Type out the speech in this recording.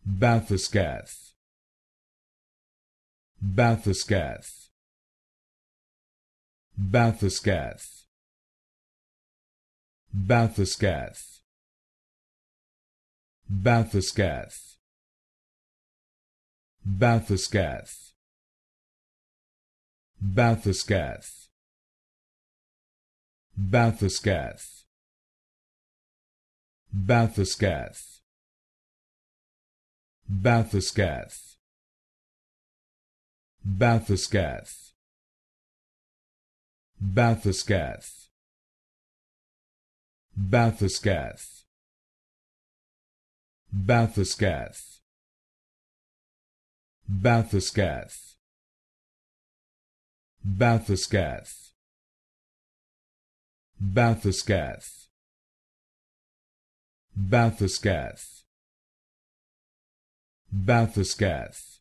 Bathyscaph, Bathyscaph, Bathyscaph, Bathyscaph, Bathyscaph, Bathyscaph, Bathyscaph, Bathyscaph, Bathyscaph, Bathyscaph, Bathyscaph, Bathyscaph, Bathyscaph, Bathyscaph, Bathyscaph, Bathyscaph, Bathyscaph, Bathyscaph, Bathyscaph,